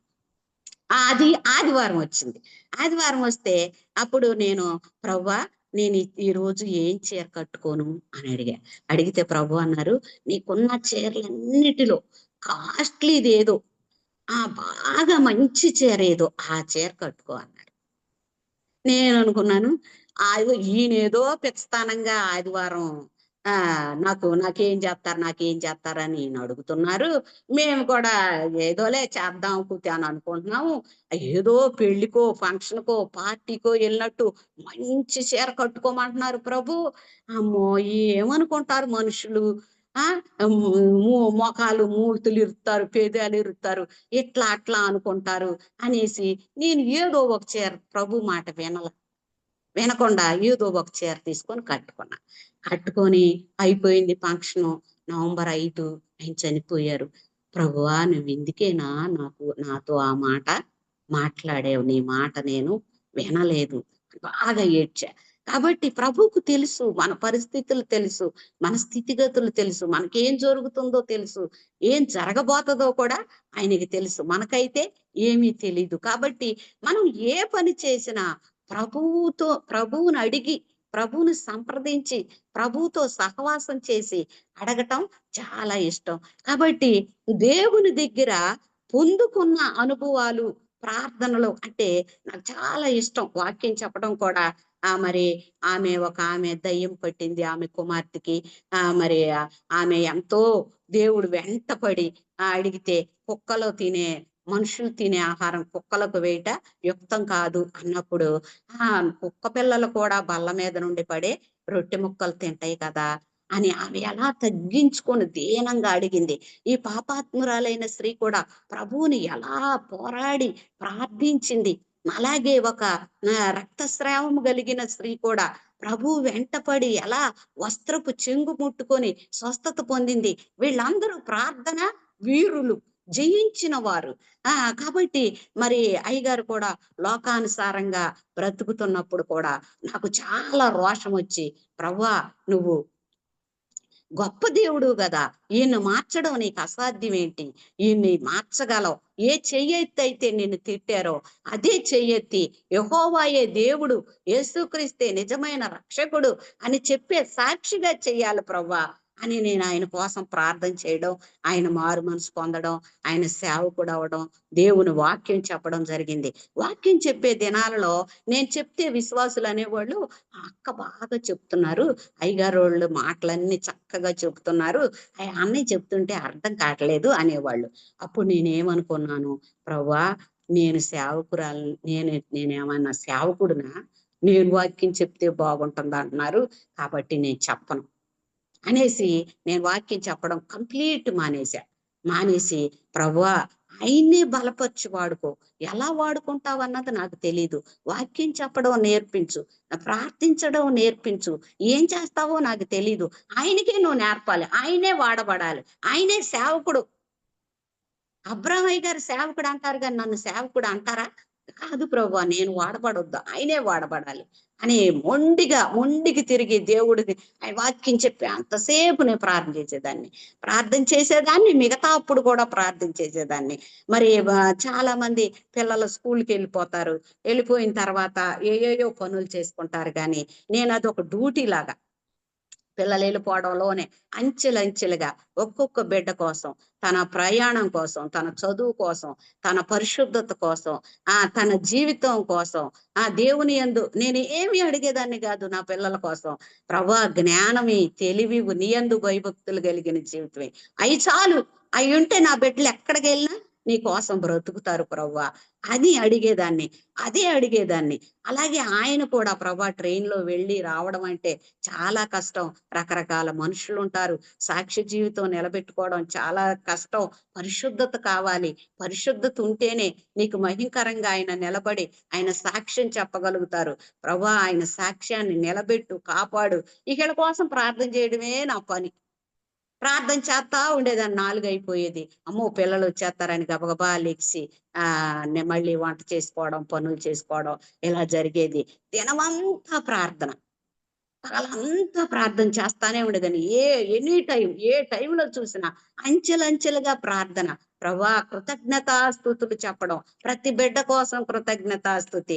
అది ఆదివారం వచ్చింది. ఆదివారం వస్తే అప్పుడు నేను, "ప్రభువా, నేను ఈరోజు ఏం చీర కట్టుకోను" అని అడిగా. అడిగితే ప్రభు అన్నారు, "నీకున్న చీరలన్నిటిలో కాస్ట్‌లీదేదో, బాగా మంచి చీరేదో ఆ చీర కట్టుకో" అన్నారు. నేననుకున్నాను, ఈయనేదో పిచ్చతనంగా ఆదివారం నాకేం చేస్తారని ఈయన అడుగుతున్నారు. మేము కూడా ఏదోలే చేద్దాం అని అనుకుంటున్నాము. ఏదో పెళ్లికో, ఫంక్షన్‌కో, పార్టీకో వెళ్ళినట్టు మంచి చీర కట్టుకోమంటున్నారు ప్రభు. అమ్మో! ఏమనుకుంటారు మనుషులు? ఆ! మొఖాలు మూతులు ఇరుత్తారు, పెదాలు ఇరుత్తారు. ఇట్లా అట్లా అనుకుంటారు అనేసి నేను ఏదో ఒక చీర ప్రభు మాట వినకుండా ఏదో ఒక చీర తీసుకొని కట్టుకున్నా. కట్టుకొని అయిపోయింది ఫంక్షను. నవంబర్ 5 ఆయన చనిపోయారు. ప్రభువా నువ్వెందుకేనా నాతో ఆ మాట మాట్లాడావు. నీ మాట నేను వినలేదు. బాగా ఏడ్చా. కాబట్టి ప్రభువుకు తెలుసు. మన పరిస్థితులు తెలుసు. మన స్థితిగతులు తెలుసు. మనకేం జరుగుతుందో తెలుసు. ఏం జరగబోతదో కూడా ఆయనకి తెలుసు. మనకైతే ఏమీ తెలీదు. కాబట్టి మనం ఏ పని చేసినా ప్రభువుని అడిగి, ప్రభువుని సంప్రదించి, ప్రభువుతో సహవాసం చేసి అడగటం చాలా ఇష్టం. కాబట్టి దేవుని దగ్గర పొందుకున్న అనుభవాలు, ప్రార్థనలు అంటే నాకు చాలా ఇష్టం. వాక్యం చెప్పడం కూడా మరి ఆమె దయ్యం పట్టింది ఆమె కుమార్తెకి. మరి ఆమె ఎంతో దేవుడు వెంటపడి అడిగితే మనుషులు తినే ఆహారం కుక్కలకు వేయట యుక్తం కాదు అన్నప్పుడు, కుక్క పిల్లలు కూడా బల్ల మీద నుండి పడే రొట్టె ముక్కలు తింటాయి కదా అని ఆమె ఎలా తగ్గించుకొని దీనంగా అడిగింది. ఈ పాపాత్మురాలైన స్త్రీ కూడా ప్రభువుని ఎలా పోరాడి ప్రార్థించింది. అలాగే ఒక రక్తస్రావం కలిగిన స్త్రీ కూడా ప్రభువు వెంటపడి ఎలా వస్త్రపు చెంగు ముట్టుకొని స్వస్థత పొందింది. వీళ్ళందరూ ప్రార్థన వీరులు, జయించిన వారు. కాబట్టి మరి అయ్యగారు కూడా లోకానుసారంగా బ్రతుకుతున్నప్పుడు కూడా నాకు చాలా రోషం వచ్చి, ప్రభువా నువ్వు గొప్ప దేవుడు కదా, ఈయన్ని మార్చడం నీకు అసాధ్యం ఏంటి? ఈయన్ని మార్చగలవు. ఏ చెయ్యెత్తి అయితే నిన్ను తిట్టారో అదే చెయ్యెత్తి యెహోవాయే దేవుడు, యేసుక్రీస్తే నిజమైన రక్షకుడు అని చెప్పే సాక్షిగా చెయ్యాలి ప్రభువా అని నేను ఆయన కోసం ప్రార్థన చేయడం, ఆయన మారు మనసు పొందడం, ఆయన సేవకుడు అవడం, దేవుని వాక్యం చెప్పడం జరిగింది. వాక్యం చెప్పే దినాలలో నేను చెప్తే విశ్వాసులు అనేవాళ్ళు, ఆ అక్క బాగా చెప్తున్నారు, అయ్యగారోళ్ళు మాటలన్నీ చక్కగా చెబుతున్నారు, అన్నయ్య చెప్తుంటే అర్థం కావట్లేదు అనేవాళ్ళు. అప్పుడు నేనేమనుకున్నాను, ప్రభువా నేను సేవకురాలు, నేనేమన్నా సేవకుడునా? నేను వాక్యం చెప్తే బాగుంటుంది అంటున్నారు, కాబట్టి నేను చెప్పను అనేసి నేను వాక్యం చెప్పడం కంప్లీట్ మానేసి ప్రభువా ఆయన్నే బలపరిచి వాడుకో. ఎలా వాడుకుంటావన్నది నాకు తెలీదు. వాక్యం చెప్పడం నేర్పించు, ప్రార్థించడం నేర్పించు, ఏం చేస్తావో నాకు తెలీదు. ఆయనకే నువ్వు నేర్పాలి, ఆయనే వాడబడాలి, ఆయనే సేవకుడు. అబ్రామయ్య గారు సేవకుడు అంటారు కానీ నన్ను సేవకుడు అంటారా? కాదు ప్రభువా, నేను వాడబడొద్దు, ఆయనే వాడబడాలి అని మొండికి తిరిగి దేవుడికి ఆయన వాక్యం చెప్పి అంతసేపు నేను ప్రార్థన చేసేదాన్ని, మిగతా అప్పుడు కూడా ప్రార్థన చేసేదాన్ని. మరి చాలా మంది పిల్లలు స్కూల్కి వెళ్ళిపోయిన తర్వాత ఏయేయో పనులు చేసుకుంటారు కానీ నేను అది ఒక డ్యూటీ లాగా పిల్లలు వెళ్ళిపోవడంలోనే అంచెలంచెలుగా ఒక్కొక్క బిడ్డ కోసం, తన ప్రయాణం కోసం, తన చదువు కోసం, తన పరిశుద్ధత కోసం, తన జీవితం కోసం, దేవుని యందు నేను ఏమి అడిగేదాన్ని కాదు నా పిల్లల కోసం. ప్రభా జ్ఞానమి, తెలివి, నీ యందు భయభక్తులు కలిగిన జీవితమే అవి చాలు. అవి ఉంటే నా బిడ్డలు ఎక్కడికి వెళ్ళినా నీ కోసం బ్రతుకుతారు ప్రభువా అని అడిగేదాన్ని. అలాగే ఆయన కూడా ప్రభా ట్రైన్లో వెళ్ళి రావడం అంటే చాలా కష్టం. రకరకాల మనుషులు ఉంటారు. సాక్ష్య జీవితం నిలబెట్టుకోవడం చాలా కష్టం. పరిశుద్ధత కావాలి. పరిశుద్ధత ఉంటేనే నీకు మహిమకరంగా ఆయన నిలబడి ఆయన సాక్ష్యం చెప్పగలుగుతారు. ప్రభువా ఆయన సాక్ష్యాన్ని నిలబెట్టు, కాపాడు. వీళ్ళ కోసం ప్రార్థన చేయడమే నా పని. ప్రార్థన చేస్తా ఉండేదాన్ని. 4 అయిపోయేది. అమ్మో పిల్లలు వచ్చేస్తారని గబగబా లెగిసి మళ్ళీ వంట చేసుకోవడం, పనులు చేసుకోవడం ఇలా జరిగేది. దినమంతా ప్రార్థన, పగలంతా ప్రార్థన చేస్తానే ఉండేదాన్ని. ఎనీ టైం, ఏ టైంలో చూసినా అంచెలంచెలుగా ప్రార్థన. ప్రభా కృతజ్ఞతాస్తుతులు చెప్పడం, ప్రతి బిడ్డ కోసం కృతజ్ఞతాస్తుతి.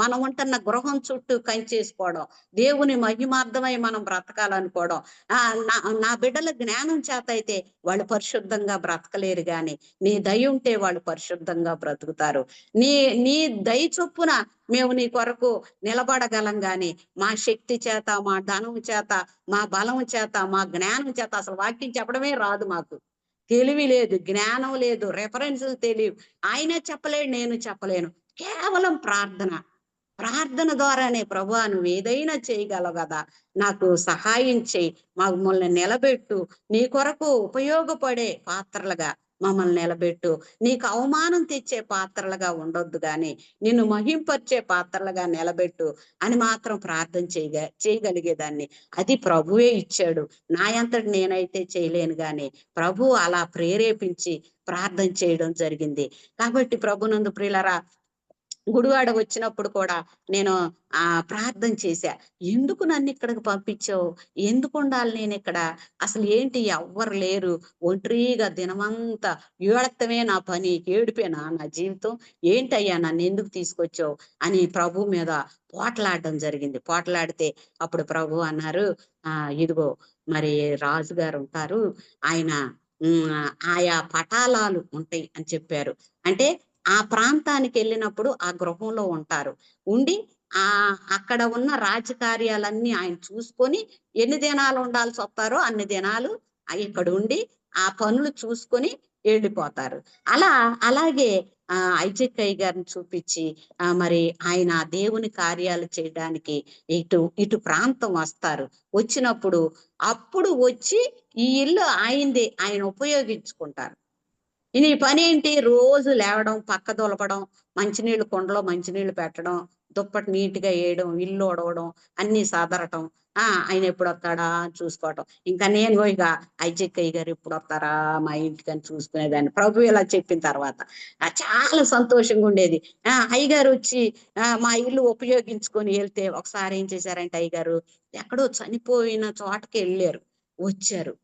మనం ఉంటున్న గృహం చుట్టూ కంచేసుకోవడం, దేవుని మహిమార్థమై మనం బ్రతకాలనుకోవడం. ఆ నా నా బిడ్డల జ్ఞానం చేత అయితే వాళ్ళు పరిశుద్ధంగా బ్రతకలేరు, గాని నీ దయ ఉంటే వాళ్ళు పరిశుద్ధంగా బ్రతుకుతారు. నీ నీ దయ చొప్పున మేము నీ కొరకు నిలబడగలం, గాని మా శక్తి చేత, మా ధనం చేత, మా బలం చేత, మా జ్ఞానం చేత అసలు వాక్యం చెప్పడమే రాదు మాకు. తెలివి లేదు, జ్ఞానం లేదు, రెఫరెన్సులు తెలియవు. ఆయనే చెప్పలేడు, నేను చెప్పలేను. కేవలం ప్రార్థన. ప్రార్థన ద్వారానే ప్రభువా నువ్వు ఏదైనా చేయగలవు కదా, నాకు సహాయం చేయి, మమ్మల్ని నిలబెట్టు, నీ కొరకు ఉపయోగపడే పాత్రలుగా మమ్మల్ని నిలబెట్టు, నీకు అవమానం తెచ్చే పాత్రలుగా ఉండొద్దు, గాని నిన్ను మహింపరిచే పాత్రలుగా నిలబెట్టు అని మాత్రం ప్రార్థన చేయగలిగేదాన్ని. అది ప్రభువే ఇచ్చాడు. నా అంతటి నేనైతే చేయలేను, గాని ప్రభు అలా ప్రేరేపించి ప్రార్థన చేయడం జరిగింది. కాబట్టి ప్రభునందు ప్రియులరా, గుడివాడ వచ్చినప్పుడు కూడా నేను ప్రార్థన చేశా. ఎందుకు నన్ను ఇక్కడికి పంపించావు, ఎందుకు ఉండాలి నేను ఇక్కడ, అసలు ఏంటి ఎవ్వరు లేరు, ఒంటరిగా దినమంతా ఏడత్తమే నా పని, ఏడిపోయినా నా జీవితం, ఏంటయ్యా నన్ను ఎందుకు తీసుకొచ్చావు అని ప్రభు మీద పోట్లాడడం జరిగింది. పోట్లాడితే అప్పుడు ప్రభు అన్నారు, ఇదిగో మరి రాజుగారు ఉంటారు, ఆయన ఆయా పటాలాలు ఉంటాయి అని చెప్పారు. అంటే ఆ ప్రాంతానికి వెళ్ళినప్పుడు ఆ గృహంలో ఉంటారు, ఉండి అక్కడ ఉన్న రాజకార్యాలన్నీ ఆయన చూసుకొని ఎన్ని దినాలు ఉండాల్సి వస్తారో అన్ని దినాలు ఇక్కడ ఉండి ఆ పనులు చూసుకొని వెళ్ళిపోతారు. అలాగే ఐజక్కయ్య గారిని చూపించి మరి ఆయన దేవుని కార్యాలు చేయడానికి ఇటు ప్రాంతం వస్తారు. వచ్చినప్పుడు అప్పుడు వచ్చి ఈ ఇల్లు ఆయనదే, ఆయన ఉపయోగించుకుంటారు. నీ పని ఏంటి, రోజు లేవడం, పక్క దొలపడం, మంచినీళ్ళు కుండలో మంచినీళ్ళు పెట్టడం, దుప్పటి నీట్గా వేయడం, ఇల్లు ఉడవడం, అన్ని సదరటం, ఆయన ఎప్పుడు వస్తాడా అని చూసుకోవటం. ఇంకా నేను ఇక ఐజక్కయ్య గారు ఎప్పుడు వస్తారా మా ఇంటికి అని చూసుకునేదాన్ని. ప్రభు ఇలా చెప్పిన తర్వాత చాలా సంతోషంగా ఉండేది. అయ్యగారు వచ్చి మా ఇల్లు ఉపయోగించుకొని వెళ్తే ఒకసారి ఏం చేశారంటే, అయ్యగారు ఎక్కడో చనిపోయిన చోటకి వెళ్ళారు,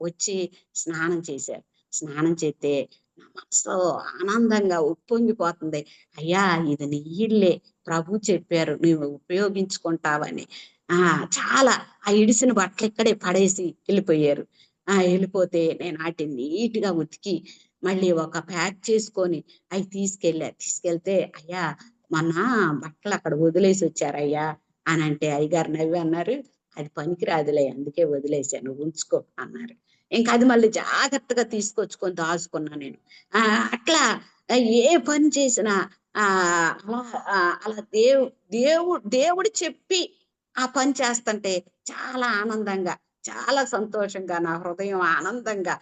వచ్చి స్నానం చేశారు. స్నానం చేస్తే నా మనసు ఆనందంగా ఉప్పొంగిపోతుంది. అయ్యా ఇది నీ ఇల్లే, ప్రభు చెప్పారు నువ్వు ఉపయోగించుకుంటావని. చాలా ఇడిసిన బట్టలు ఇక్కడే పడేసి వెళ్ళిపోయారు. వెళ్ళిపోతే నేను వాటిని నీట్ గా ఉతికి మళ్ళీ ఒక ప్యాక్ చేసుకొని అవి తీసుకెళ్తే, అయ్యా మొన్న బట్టలు అక్కడ వదిలేసి వచ్చారయ్యా అని అంటే, అయ్యగారు నవ్వి అన్నారు, అది పనికిరాదులే అందుకే వదిలేశాను, ఉంచుకో అన్నారు. ఇంకా అది మళ్ళీ జాగ్రత్తగా తీసుకొచ్చుకొని దాచుకున్నా నేను. అట్లా ఏ పని చేసినా అలా అలా దేవుడు చెప్పి ఆ పని చేస్తుంటే చాలా ఆనందంగా, చాలా సంతోషంగా, నా హృదయం ఆనందంగా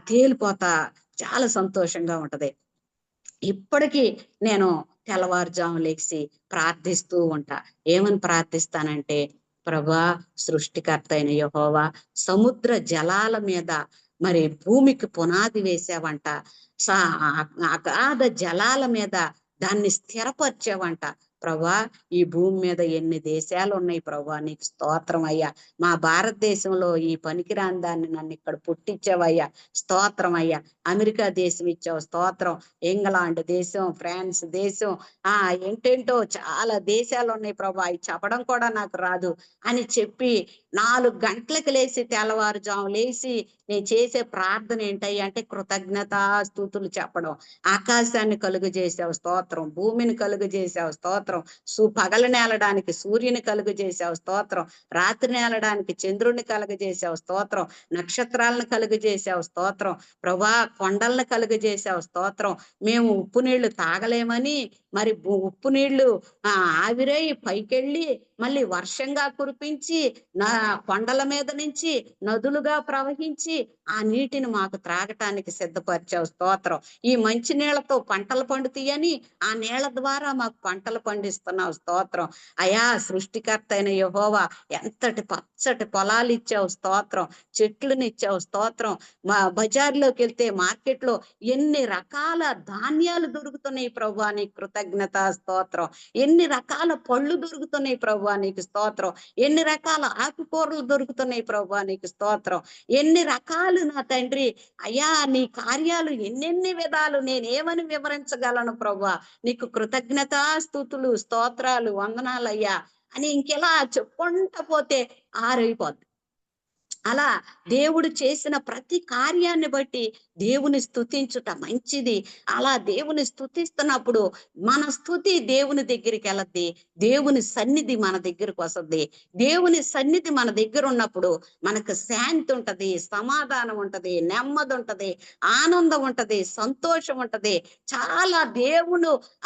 తేలిపోతా చాలా సంతోషంగా ఉంటది. ఇప్పటికీ నేను తెల్లవారుజాము లెగిసి ప్రార్థిస్తూ ఉంటా. ఏమని ప్రార్థిస్తానంటే, ప్రభా సృష్టికర్త అయిన యెహోవా, సముద్ర జలాల మీద మరి భూమికి పునాది వేసావంట, అగాధ జలాల మీద దాన్ని స్థిరపరిచావంట. ప్రభా ఈ భూమి మీద ఎన్ని దేశాలు ఉన్నాయి ప్రభా, నీకు స్తోత్రం అయ్యా. మా భారతదేశంలో ఈ పనికిరాని దాన్ని నన్ను ఇక్కడ పుట్టించావయ్యా, స్తోత్రం అయ్యా. అమెరికా దేశం ఇచ్చావు, స్తోత్రం. ఇంగ్లాండ్ దేశం, ఫ్రాన్స్ దేశం, ఏంటేంటో చాలా దేశాలు ఉన్నాయి ప్రభా, అవి చెప్పడం కూడా నాకు రాదు అని చెప్పి 4 గంటలకు లేచి, తెల్లవారుజాము లేచి నేను చేసే ప్రార్థన ఏంటయ్యా అంటే కృతజ్ఞతా స్తుతులు చెప్పడం. ఆకాశాన్ని కలుగు చేసావు స్తోత్రం, భూమిని కలుగు చేసావు స్తోత్రం, పగలు నేలడానికి సూర్యుని కలుగు చేసావు స్తోత్రం, రాత్రి నేలడానికి చంద్రుడిని కలుగు చేసావు స్తోత్రం, నక్షత్రాలను కలుగు చేసావు స్తోత్రం, ప్రభా కొండలను కలుగు చేసావు స్తోత్రం. మేము ఉప్పు నీళ్లు తాగలేమని మరి ఉప్పు నీళ్లు ఆవిరై పైకెళ్ళి మళ్ళీ వర్షంగా కురిపించి నా కొండల మీద నుంచి నదులుగా ప్రవహించి ఆ నీటిని మాకు త్రాగటానికి సిద్ధపరిచావు స్తోత్రం. ఈ మంచి నీళ్లతో పంటలు పండుతాయని ఆ నీళ్ల ద్వారా మాకు పంటలు పండిస్తున్నావు స్తోత్రం. అయా సృష్టికర్త అయిన యెహోవా, ఎంతటి పచ్చటి పొలాలు ఇచ్చావు స్తోత్రం, చెట్లను ఇచ్చావు స్తోత్రం. మా బజార్లోకి వెళ్తే మార్కెట్లో ఎన్ని రకాల ధాన్యాలు దొరుకుతున్నాయి ప్రభువా, నీకు కృతజ్ఞతా స్తోత్రం. ఎన్ని రకాల పళ్ళు దొరుకుతున్నాయి ప్రభువా, నీకు స్తోత్రం. ఎన్ని రకాల ఆకుకూరలు దొరుకుతున్నాయి ప్రభా, నీకు స్తోత్రం. ఎన్ని రకాలు నా తండ్రి, అయ్యా నీ కార్యాలు ఎన్నెన్ని విధాలు నేనేమని వివరించగలను ప్రభా. నీకు కృతజ్ఞతాస్తుతులు, స్తోత్రాలు, వందనాలయ్యా అని ఇంకెలా చెప్పుకుంటా పోతే ఆరైపోద్ది. అలా దేవుడు చేసిన ప్రతి కార్యాన్ని బట్టి దేవుని స్తుతించుట మంచిది. అలా దేవుని స్తుతిస్తున్నప్పుడు మన స్తుతి దేవుని దగ్గరికి వెళ్ళద్ది, దేవుని సన్నిధి మన దగ్గరకు వస్తుంది. దేవుని సన్నిధి మన దగ్గర ఉన్నప్పుడు మనకు శాంతి ఉంటది, సమాధానం ఉంటది, నెమ్మది ఉంటది, ఆనందం ఉంటది, సంతోషం ఉంటది. చాలా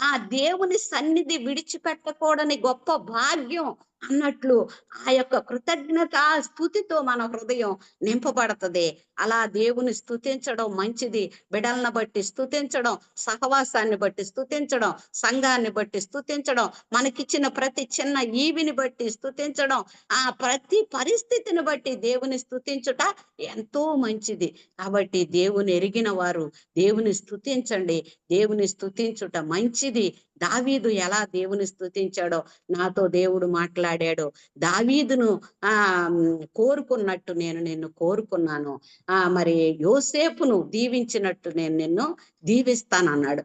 ఆ దేవుని సన్నిధి విడిచిపెట్టకూడని గొప్ప భాగ్యం అన్నట్లు ఆ యొక్క కృతజ్ఞత స్తుతితో మన హృదయం నింపబడుతుంది. అలా దేవుని స్తుతించడం మంచిది. బిడలను బట్టి స్తుతించడం, సహవాసాన్ని బట్టి స్తుతించడం, సంఘాన్ని బట్టి స్తుతించడం, మనకిచ్చిన ప్రతి చిన్న ఈవిని బట్టి స్తుతించడం, ఆ ప్రతి పరిస్థితిని బట్టి దేవుని స్తుతించుట ఎంతో మంచిది. కాబట్టి దేవుని ఎరిగిన వారు దేవుని స్తుతించండి. దేవుని స్తుతించుట మంచిది. దావీదు ఎలా దేవుని స్తుతించాడో నాతో దేవుడు మాట్లాడాడు. దావీదును కోరుకున్నట్టు నేను నిన్ను కోరుకున్నాను. మరి యోసేపును దీవించినట్టు నేను నిన్ను దీవిస్తానన్నాడు.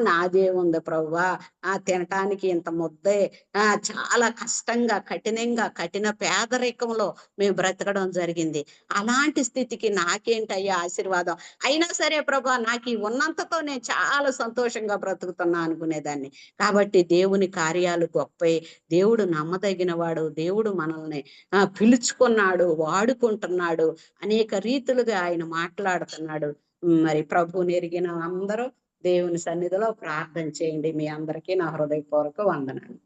నాదేముంది ప్రభువా, తినటానికి ఇంత ముద్దే, చాలా కష్టంగా, కఠిన పేదరికంలో మేము బ్రతకడం జరిగింది. అలాంటి స్థితికి నాకేంటయ్యా ఆశీర్వాదం? అయినా సరే ప్రభా, నాకు ఈ ఉన్నంతతో నేను చాలా సంతోషంగా బ్రతుకుతున్నా అనుకునేదాన్ని. కాబట్టి దేవుని కార్యాలు గొప్పే. దేవుడు నమ్మదగిన వాడు. దేవుడు మనల్ని పిలుచుకున్నాడు, వాడుకుంటున్నాడు, అనేక రీతులుగా ఆయన మాట్లాడుతున్నాడు. మరి ప్రభువుని ఎరిగిన అందరూ దేవుని సన్నిధిలో ప్రార్థన చేయండి. మీ అందరికీ నా హృదయపూర్వక వందనాలు.